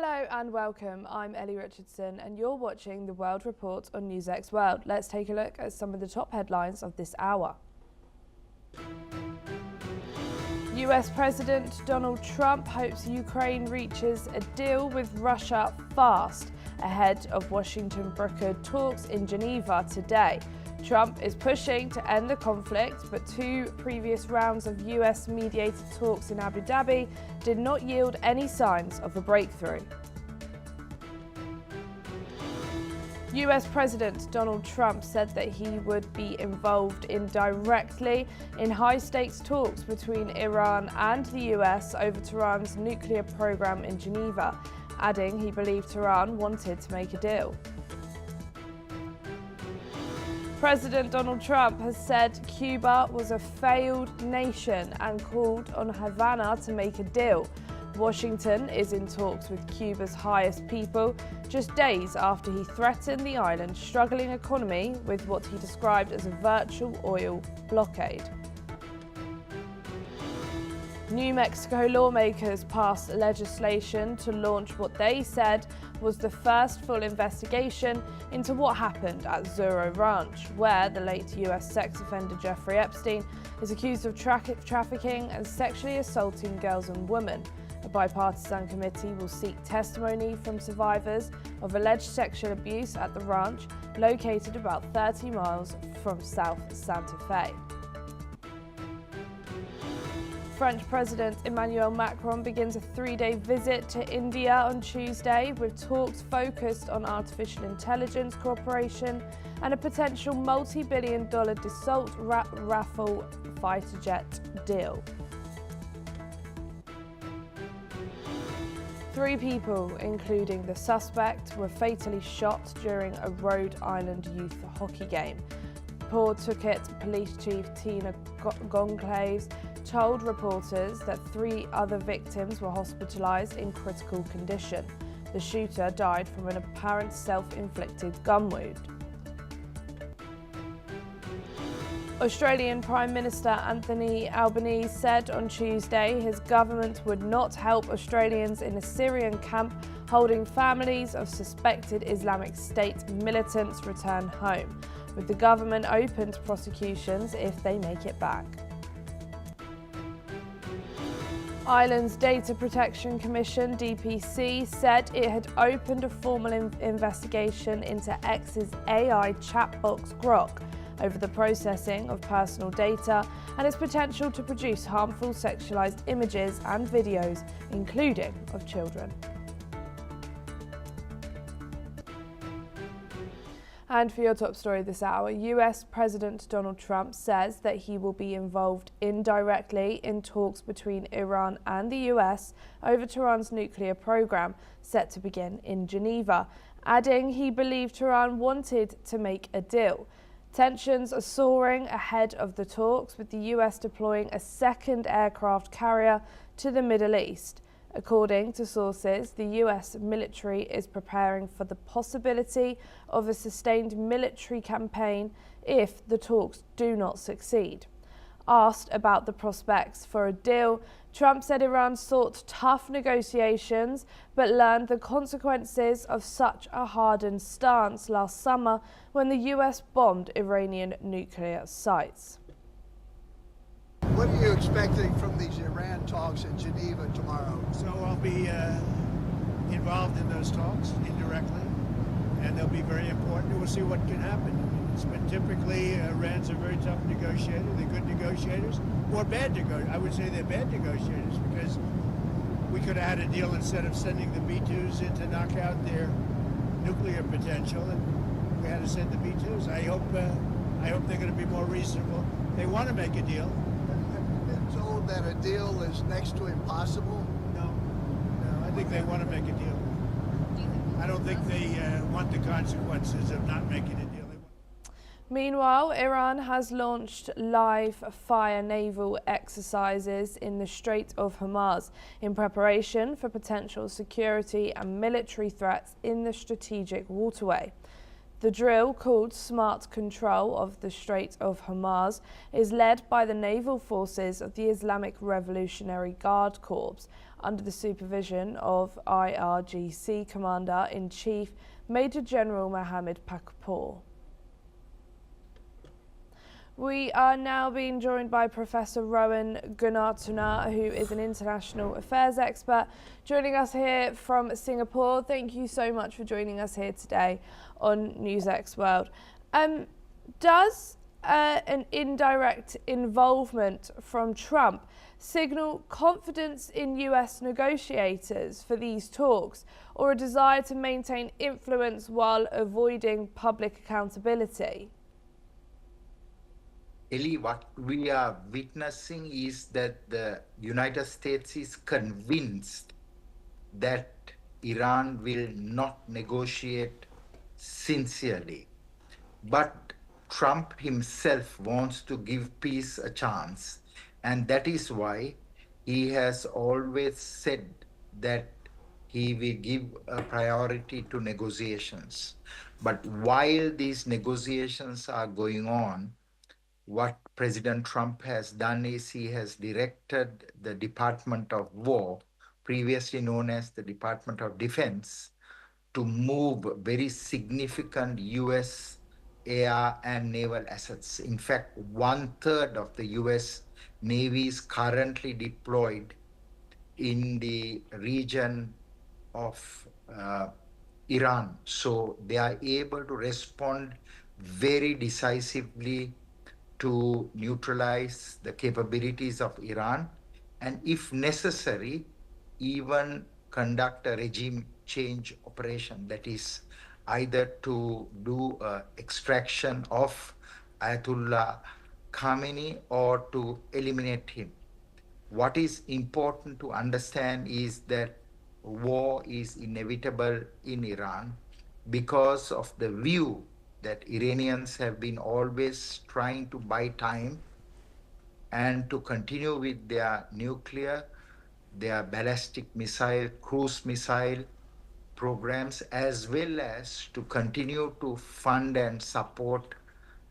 Hello and welcome, I'm Ellie Richardson and you're watching the World Report on NewsX World. Let's take a look at some of the top headlines of this hour. US President Donald Trump hopes Ukraine reaches a deal with Russia fast ahead of Washington-brokered talks in Geneva today. Trump is pushing to end the conflict, but two previous rounds of US-mediated talks in Abu Dhabi did not yield any signs of a breakthrough. US President Donald Trump said that he would be involved indirectly in high-stakes talks between Iran and the US over Tehran's nuclear program in Geneva, adding he believed Tehran wanted to make a deal. President Donald Trump has said Cuba was a failed nation and called on Havana to make a deal. Washington is in talks with Cuba's highest people just days after he threatened the island's struggling economy with what he described as a virtual oil blockade. New Mexico lawmakers passed legislation to launch what they said was the first full investigation into what happened at Zorro Ranch, where the late US sex offender Jeffrey Epstein is accused of trafficking and sexually assaulting girls and women. A bipartisan committee will seek testimony from survivors of alleged sexual abuse at the ranch, located about 30 miles from South Santa Fe. French President Emmanuel Macron begins a three-day visit to India on Tuesday, with talks focused on artificial intelligence cooperation and a potential multi-billion-dollar Dassault Rafale fighter jet deal. 3 people, including the suspect, were fatally shot during a Rhode Island youth hockey game. Pawtucket Police Chief Tina Goncalves told reporters that 3 other victims were hospitalized in critical condition. The shooter died from an apparent self-inflicted gun wound. Australian Prime Minister Anthony Albanese said on Tuesday his government would not help Australians in a Syrian camp holding families of suspected Islamic State militants return home, with the government open to prosecutions if they make it back. Ireland's Data Protection Commission, DPC, said it had opened a formal investigation into X's AI chat box Grok over the processing of personal data and its potential to produce harmful sexualized images and videos, including of children. And for your top story this hour, US President Donald Trump says that he will be involved indirectly in talks between Iran and the US over Tehran's nuclear program set to begin in Geneva, adding he believed Tehran wanted to make a deal. Tensions are soaring ahead of the talks, with the US deploying a second aircraft carrier to the Middle East. According to sources, the US military is preparing for the possibility of a sustained military campaign if the talks do not succeed. Asked about the prospects for a deal, Trump said Iran sought tough negotiations but learned the consequences of such a hardened stance last summer when the US bombed Iranian nuclear sites. What are you expecting from these Iran talks in Geneva tomorrow? So I'll be involved in those talks indirectly, and they'll be very important. We'll see what can happen. It's been typically Iran's a very tough negotiator. They're good negotiators, or bad negotiators. I would say they're bad negotiators because we could have had a deal instead of sending the B-2s in to knock out their nuclear potential, and we had to send the B-2s. I hope they're going to be more reasonable. They want to make a deal. Told that a deal is next to impossible? No, I think they want to make a deal. I don't think they want the consequences of not making a deal. Meanwhile, Iran has launched live-fire naval exercises in the Strait of Hormuz in preparation for potential security and military threats in the strategic waterway. The drill, called Smart Control of the Strait of Hormuz, is led by the naval forces of the Islamic Revolutionary Guard Corps, under the supervision of IRGC Commander-in-Chief Major General Mohammed Pakpour. We are now being joined by Professor Rowan Gunartuna, who is an international affairs expert, joining us here from Singapore. Thank you so much for joining us here today on NewsX World. Does an indirect involvement from Trump signal confidence in US negotiators for these talks, or a desire to maintain influence while avoiding public accountability? Ellie, what we are witnessing is that the United States is convinced that Iran will not negotiate sincerely. But Trump himself wants to give peace a chance. And that is why he has always said that he will give a priority to negotiations. But while these negotiations are going on, what President Trump has done is he has directed the Department of War, previously known as the Department of Defense, to move very significant US air and naval assets. In fact, 1/3 of the US Navy is currently deployed in the region of Iran. So they are able to respond very decisively to neutralize the capabilities of Iran, and if necessary, even conduct a regime change operation, that is either to do extraction of Ayatollah Khamenei or to eliminate him. What is important to understand is that war is inevitable in Iran because of the view that Iranians have been always trying to buy time and to continue with their nuclear, their ballistic missile, cruise missile programs, as well as to continue to fund and support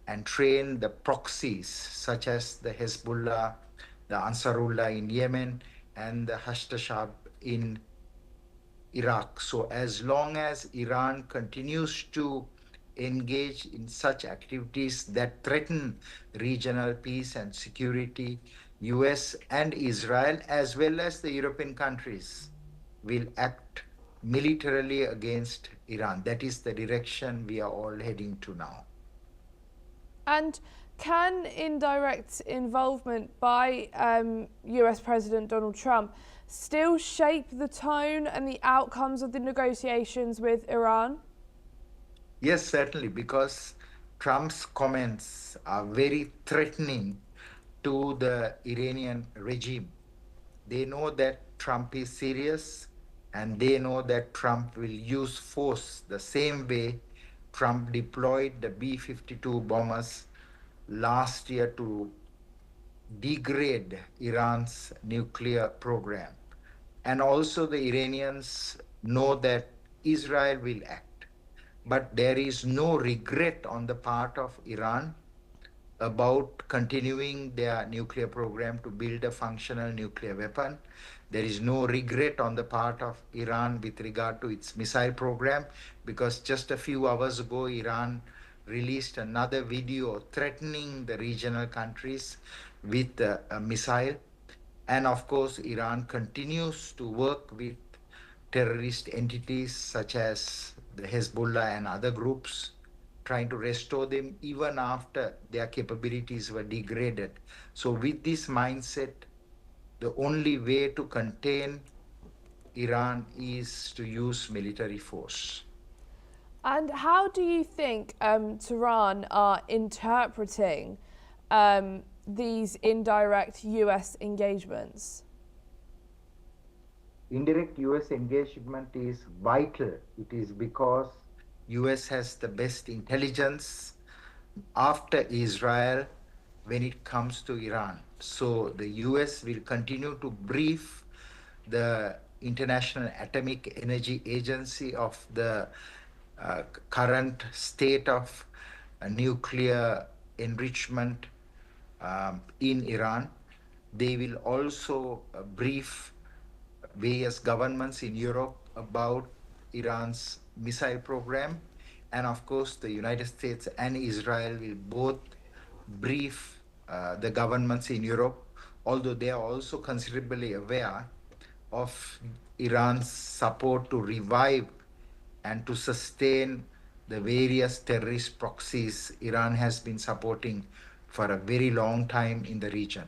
and train the proxies such as the Hezbollah, the Ansarullah in Yemen, and the Hashd-Sha'b in Iraq. So as long as Iran continues to engage in such activities that threaten regional peace and security, US and Israel, as well as the European countries, will act militarily against Iran. That is the direction we are all heading to now. And can indirect involvement by US President Donald Trump still shape the tone and the outcomes of the negotiations with Iran? Yes, certainly, because Trump's comments are very threatening to the Iranian regime. They know that Trump is serious, and they know that Trump will use force the same way Trump deployed the B-52 bombers last year to degrade Iran's nuclear program. And also the Iranians know that Israel will act. But there is no regret on the part of Iran about continuing their nuclear program to build a functional nuclear weapon. There is no regret on the part of Iran with regard to its missile program, because just a few hours ago, Iran released another video threatening the regional countries with a missile. And of course, Iran continues to work with terrorist entities such as the Hezbollah and other groups, trying to restore them even after their capabilities were degraded. So with this mindset, the only way to contain Iran is to use military force. And how do you think Tehran are interpreting these indirect US engagements? Indirect US engagement is vital. It is because US has the best intelligence after Israel when it comes to Iran. So the US will continue to brief the International Atomic Energy Agency of the current state of nuclear enrichment in Iran. They will also brief various governments in Europe about Iran's missile program. And of course, the United States and Israel will both brief the governments in Europe, although they are also considerably aware of Iran's support to revive and to sustain the various terrorist proxies Iran has been supporting for a very long time in the region.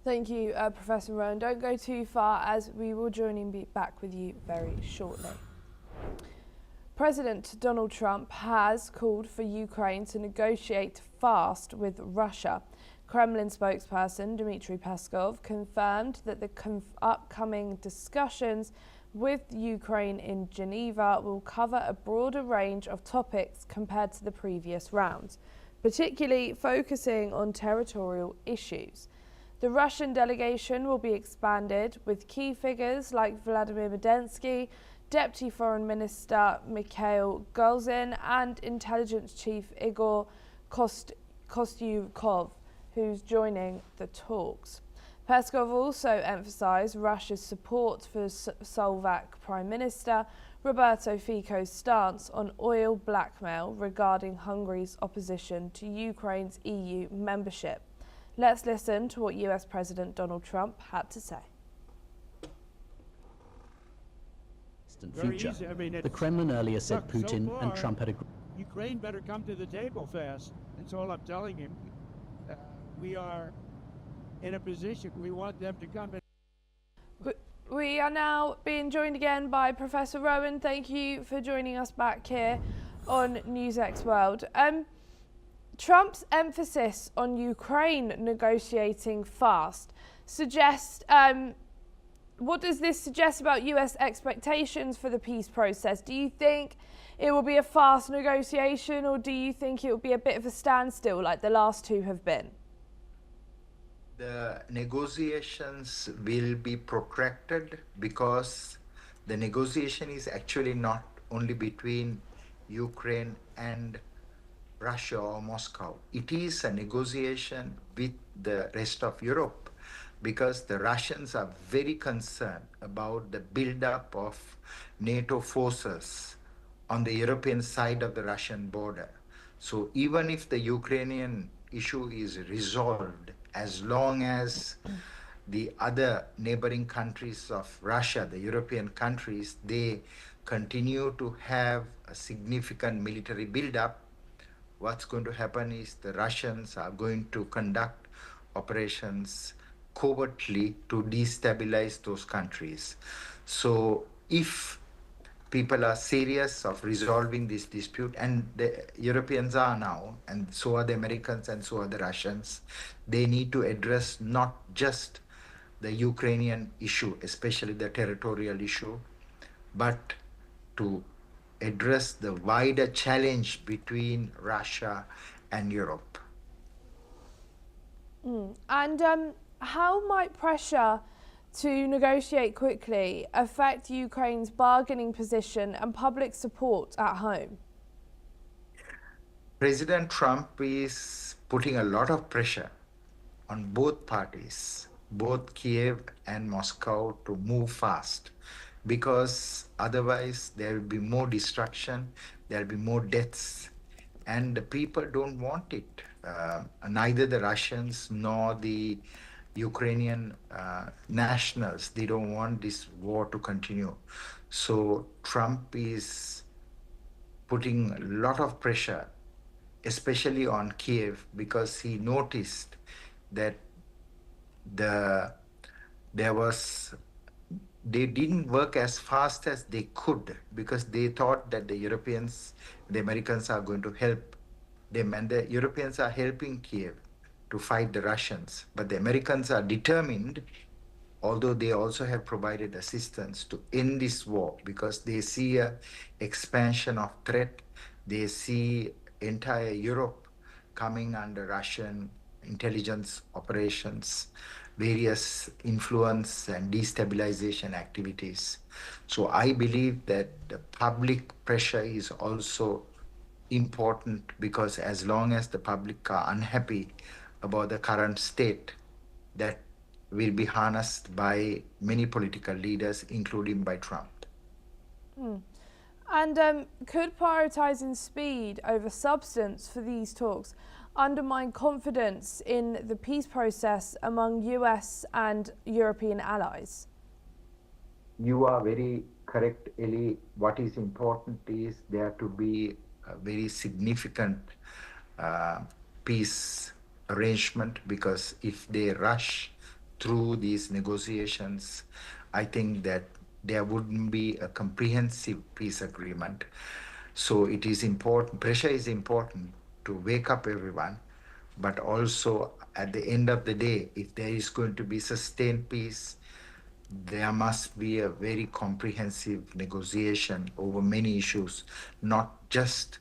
Thank you, Professor Rowan. Don't go too far, as we will join back with you very shortly. President Donald Trump has called for Ukraine to negotiate fast with Russia. Kremlin spokesperson Dmitry Peskov confirmed that the upcoming discussions with Ukraine in Geneva will cover a broader range of topics compared to the previous rounds, particularly focusing on territorial issues. The Russian delegation will be expanded with key figures like Vladimir Medensky, Deputy Foreign Minister Mikhail Gulzin, and Intelligence Chief Igor Kostyukov, who's joining the talks. Peskov also emphasised Russia's support for Slovak Prime Minister Roberto Fico's stance on oil blackmail regarding Hungary's opposition to Ukraine's EU membership. Let's listen to what US President Donald Trump had to say. Future. The Kremlin earlier said Putin and Trump had agreed. Ukraine better come to the table fast. That's all I'm telling him. We are in a position, we want them to come in. We are now being joined again by Professor Rowan. Thank you for joining us back here on NewsX World. Trump's emphasis on Ukraine negotiating fast suggests, what does this suggest about US expectations for the peace process? Do you think it will be a fast negotiation, or do you think it will be a bit of a standstill like the last two have been? The negotiations will be protracted because the negotiation is actually not only between Ukraine and Russia or Moscow. It is a negotiation with the rest of Europe, because the Russians are very concerned about the buildup of NATO forces on the European side of the Russian border. So even if the Ukrainian issue is resolved, as long as the other neighboring countries of Russia, the European countries, they continue to have a significant military buildup, what's going to happen is the Russians are going to conduct operations covertly to destabilize those countries. So if people are serious of resolving this dispute, and the Europeans are now, and so are the Americans and so are the Russians, they need to address not just the Ukrainian issue, especially the territorial issue, but to address the wider challenge between Russia and Europe. And how might pressure to negotiate quickly affect Ukraine's bargaining position and public support at home? President Trump is putting a lot of pressure on both parties, both Kiev and Moscow, to move fast, because otherwise there will be more destruction, there will be more deaths, and the people don't want it. Neither the Russians nor the Ukrainian nationals, they don't want this war to continue. So Trump is putting a lot of pressure, especially on Kiev, because he noticed that they didn't work as fast as they could, because they thought that the Europeans, the Americans are going to help them, and the Europeans are helping Kiev to fight the Russians. But the Americans are determined, although they also have provided assistance, to end this war, because they see an expansion of threat. They see entire Europe coming under Russian intelligence operations, various influence and destabilization activities. So I believe that the public pressure is also important, because as long as the public are unhappy about the current state, that will be harnessed by many political leaders, including by Trump. And could prioritising speed over substance for these talks undermine confidence in the peace process among US and European allies? You are very correct, Ellie. What is important is there to be a very significant peace arrangement, because if they rush through these negotiations, I think that there wouldn't be a comprehensive peace agreement. So it is important, pressure is important to wake up everyone, but also at the end of the day, if there is going to be sustained peace, there must be a very comprehensive negotiation over many issues, not just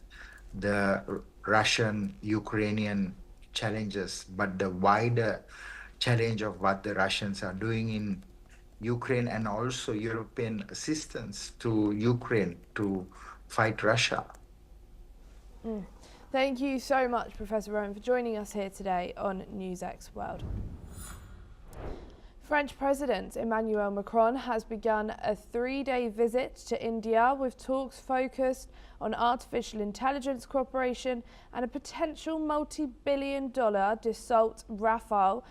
the Russian-Ukrainian challenges, but the wider challenge of what the Russians are doing in Ukraine, and also European assistance to Ukraine to fight Russia. Thank you so much, Professor Rowan, for joining us here today on NewsX World. French President Emmanuel Macron has begun a 3-day visit to India, with talks focused on artificial intelligence cooperation and a potential multi-billion-dollar Dassault Rafale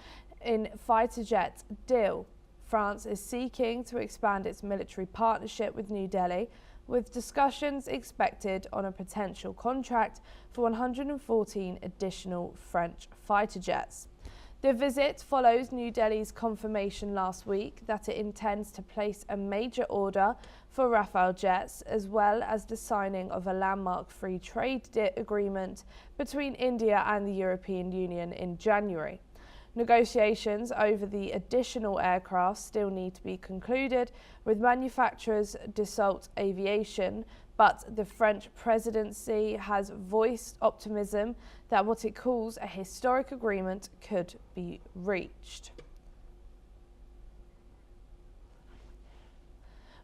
in fighter jet deal. France is seeking to expand its military partnership with New Delhi, with discussions expected on a potential contract for 114 additional French fighter jets. The visit follows New Delhi's confirmation last week that it intends to place a major order for Rafale jets, as well as the signing of a landmark free trade agreement between India and the European Union in January. Negotiations over the additional aircraft still need to be concluded with manufacturers Dassault Aviation, but the French presidency has voiced optimism that what it calls a historic agreement could be reached.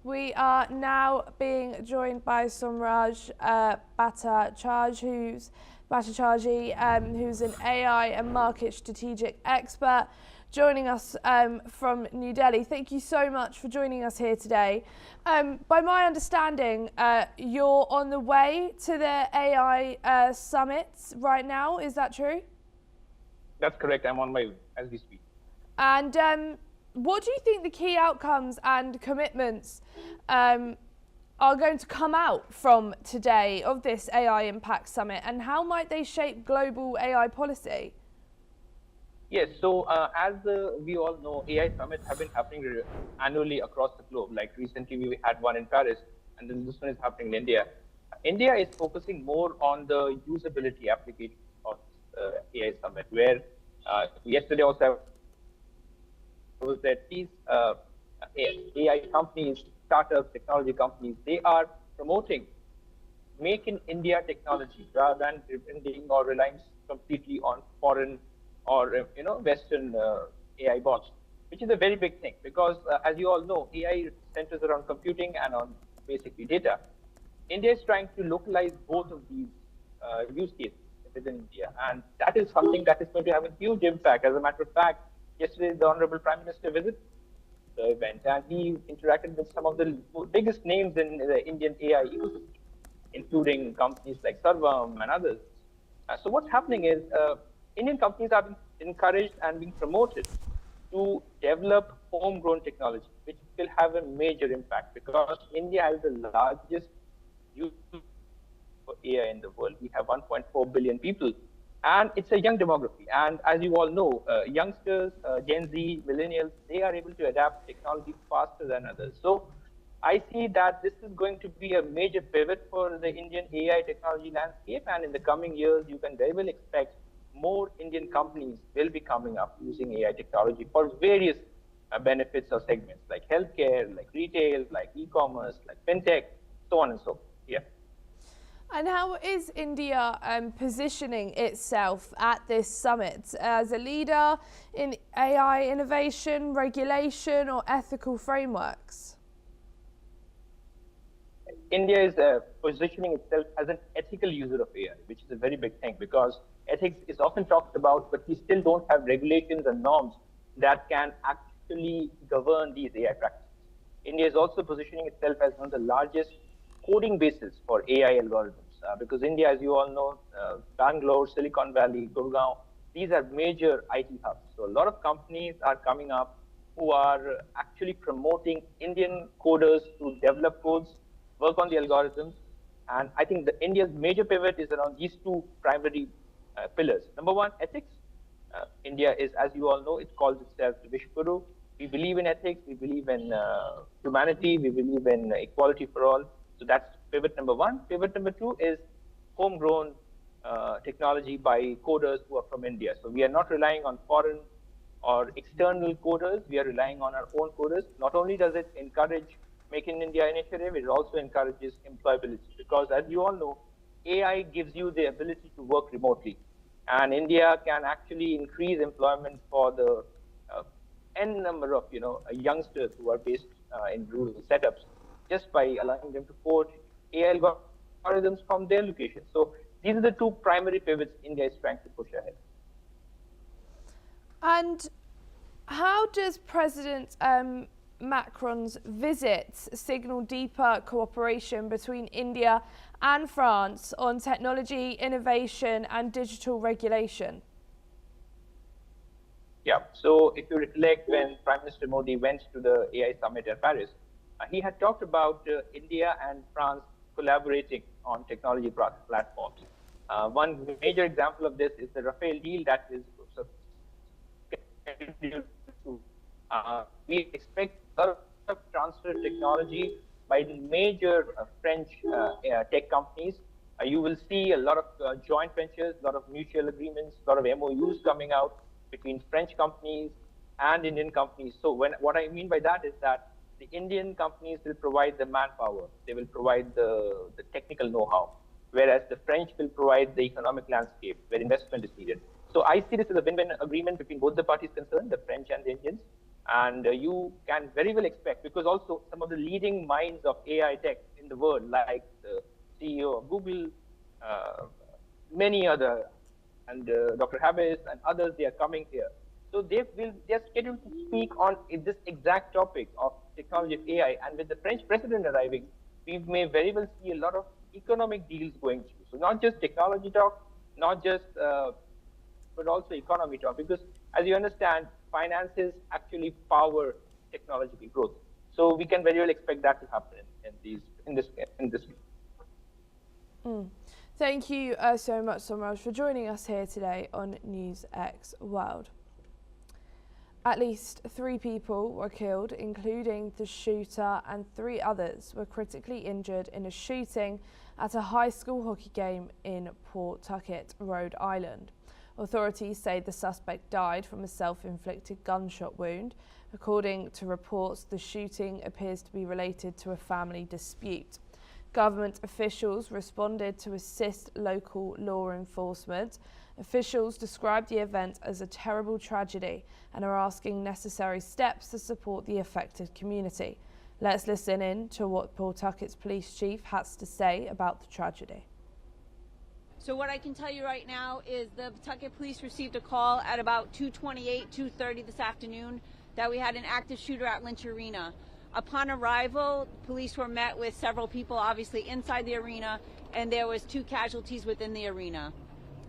We are now being joined by Somraj Bhattacharjee, who's an AI and market strategic expert, joining us from New Delhi. Thank you so much for joining us here today. By my understanding, you're on the way to the AI summit right now. Is that true? That's correct. I'm on my way as we speak. And what do you think the key outcomes and commitments are going to come out from today of this AI Impact Summit, and how might they shape global AI policy? Yes, so as we all know, AI summits have been happening annually across the globe. Like recently, we had one in Paris, and then this one is happening in India. India is focusing more on the usability application of AI summit, where yesterday also was that these AI companies, startups, technology companies, they are promoting make in India technology rather than depending or relying completely on foreign or Western AI bots, which is a very big thing because as you all know, AI centers around computing and on basically data. India is trying to localize both of these use cases within India, and that is something that is going to have a huge impact. As a matter of fact, yesterday the Honorable Prime Minister visited the event, and he interacted with some of the biggest names in the Indian AI ecosystem, including companies like Sarvam and others. So what's happening is Indian companies are being encouraged and being promoted to develop homegrown technology, which will have a major impact because India has the largest use for AI in the world. We have 1.4 billion people, and it's a young demography. And as you all know, youngsters, Gen Z, millennials, they are able to adapt technology faster than others. So I see that this is going to be a major pivot for the Indian AI technology landscape. And in the coming years, you can very well expect more Indian companies will be coming up using AI technology for various benefits or segments like healthcare, like retail, like e-commerce, like fintech, so on and so forth. Yeah. And how is India positioning itself at this summit as a leader in AI innovation, regulation, or ethical frameworks? India is positioning itself as an ethical user of AI, which is a very big thing because ethics is often talked about, but we still don't have regulations and norms that can actually govern these AI practices. India is also positioning itself as one of the largest coding bases for AI algorithms because India, as you all know, Bangalore, Silicon Valley, Gurgaon, these are major IT hubs. So a lot of companies are coming up who are actually promoting Indian coders to develop codes, work on the algorithms. And I think India's major pivot is around these two primary pillars. Number one, ethics. India is, as you all know, it calls itself the Vishguru. We believe in ethics, we believe in humanity, we believe in equality for all. So that's pivot number one. Pivot number two is homegrown technology by coders who are from India. So we are not relying on foreign or external coders, we are relying on our own coders. Not only does it encourage Make in India initiative, it also encourages employability because as you all know, AI gives you the ability to work remotely. And India can actually increase employment for the n number of youngsters who are based in rural setups just by allowing them to code AI algorithms from their location. So these are the two primary pivots India is trying to push ahead. And how does President Macron's visits signal deeper cooperation between India and France on technology, innovation and digital regulation? Yeah, so if you recollect when Prime Minister Modi went to the AI summit at Paris, he had talked about India and France collaborating on technology platforms. One major example of this is the Rafale deal that is we expect a lot of transfer of technology by the major French tech companies. You will see a lot of joint ventures, a lot of mutual agreements, a lot of MOUs coming out between French companies and Indian companies. So what I mean by that is that the Indian companies will provide the manpower, they will provide the technical know-how, whereas the French will provide the economic landscape where investment is needed. So I see this as a win-win agreement between both the parties concerned, the French and the Indians. And you can very well expect, because also some of the leading minds of AI tech in the world, like the CEO of Google, many other, and Dr. Habis and others, they are coming here. So they're scheduled to speak on this exact topic of technology of AI. And with the French president arriving, we may very well see a lot of economic deals going through. So not just technology talk, not just, but also economy talk, because as you understand, finances actually power technological growth. So we can very well expect that to happen in this. Thank you so much, Somraj, for joining us here today on NewsX World. At least 3 people were killed, including the shooter, and 3 others were critically injured in a shooting at a high school hockey game in Pawtucket, Rhode Island. Authorities say the suspect died from a self-inflicted gunshot wound. According to reports, the shooting appears to be related to a family dispute. Government officials responded to assist local law enforcement. Officials described the event as a terrible tragedy and are asking necessary steps to support the affected community. Let's listen in to what Pawtucket's police chief has to say about the tragedy. So what I can tell you right now is the Pawtucket police received a call at about 2:30 this afternoon that we had an active shooter at Lynch Arena. Upon arrival, police were met with several people obviously inside the arena, and there was 2 casualties within the arena.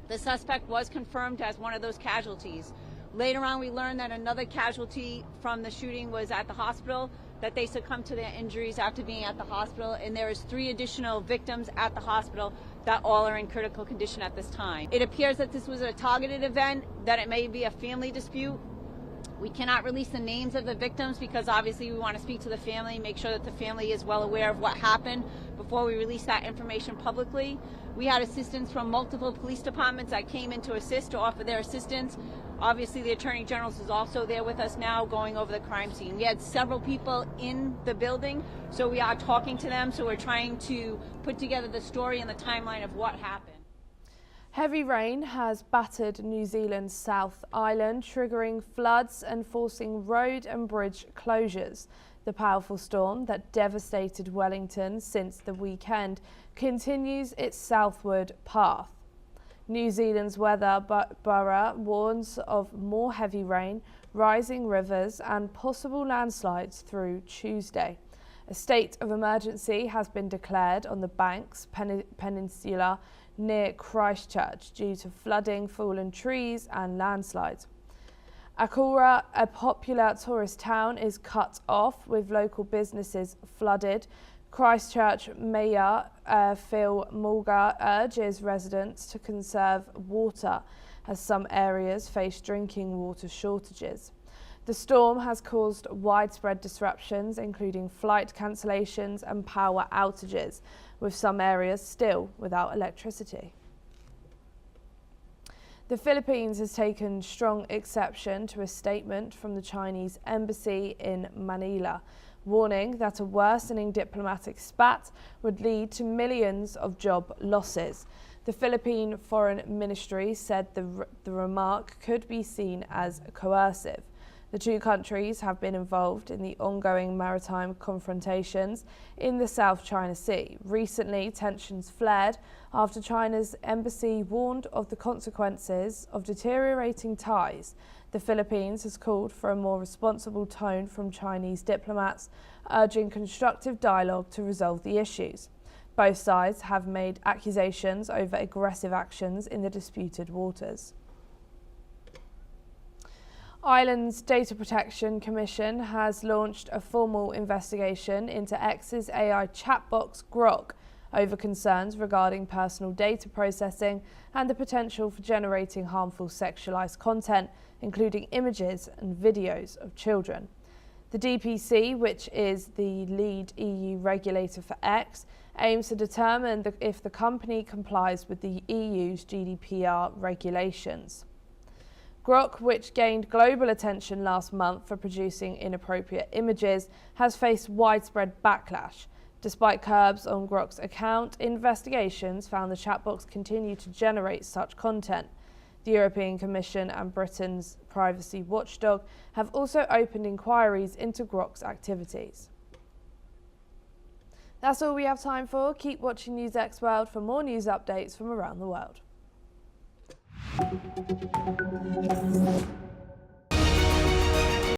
The suspect was confirmed as one of those casualties. Later on, we learned that another casualty from the shooting was at the hospital, that they succumbed to their injuries after being at the hospital, and there is 3 additional victims at the hospital that all are in critical condition at this time. It appears that this was a targeted event, that it may be a family dispute. We cannot release the names of the victims because obviously we want to speak to the family, make sure that the family is well aware of what happened before we release that information publicly. We had assistance from multiple police departments that came in to assist, to offer their assistance. Obviously, the Attorney General is also there with us now going over the crime scene. We had several people in the building, so we are talking to them. So we're trying to put together the story and the timeline of what happened. Heavy rain has battered New Zealand's South Island, triggering floods and forcing road and bridge closures. The powerful storm that devastated Wellington since the weekend continues its southward path. New Zealand's weather bureau warns of more heavy rain, rising rivers and possible landslides through Tuesday. A state of emergency has been declared on the Banks Peninsula near Christchurch due to flooding, fallen trees and landslides. Akura, a popular tourist town, is cut off with local businesses flooded. Christchurch Mayor Phil Mulgar urges residents to conserve water as some areas face drinking water shortages. The storm has caused widespread disruptions, including flight cancellations and power outages, with some areas still without electricity. The Philippines has taken strong exception to a statement from the Chinese embassy in Manila, warning that a worsening diplomatic spat would lead to millions of job losses. The Philippine Foreign Ministry said the remark could be seen as coercive. The two countries have been involved in the ongoing maritime confrontations in the South China Sea. Recently, tensions flared after China's embassy warned of the consequences of deteriorating ties. The Philippines has called for a more responsible tone from Chinese diplomats, urging constructive dialogue to resolve the issues. Both sides have made accusations over aggressive actions in the disputed waters. Ireland's Data Protection Commission has launched a formal investigation into X's AI chatbot Grok over concerns regarding personal data processing and the potential for generating harmful sexualized content, including images and videos of children. The DPC, which is the lead EU regulator for X, aims to determine if the company complies with the EU's GDPR regulations. Grok, which gained global attention last month for producing inappropriate images, has faced widespread backlash. Despite curbs on Grok's account, investigations found the chatbots continue to generate such content. The European Commission and Britain's privacy watchdog have also opened inquiries into Grok's activities. That's all we have time for. Keep watching NewsX World for more news updates from around the world.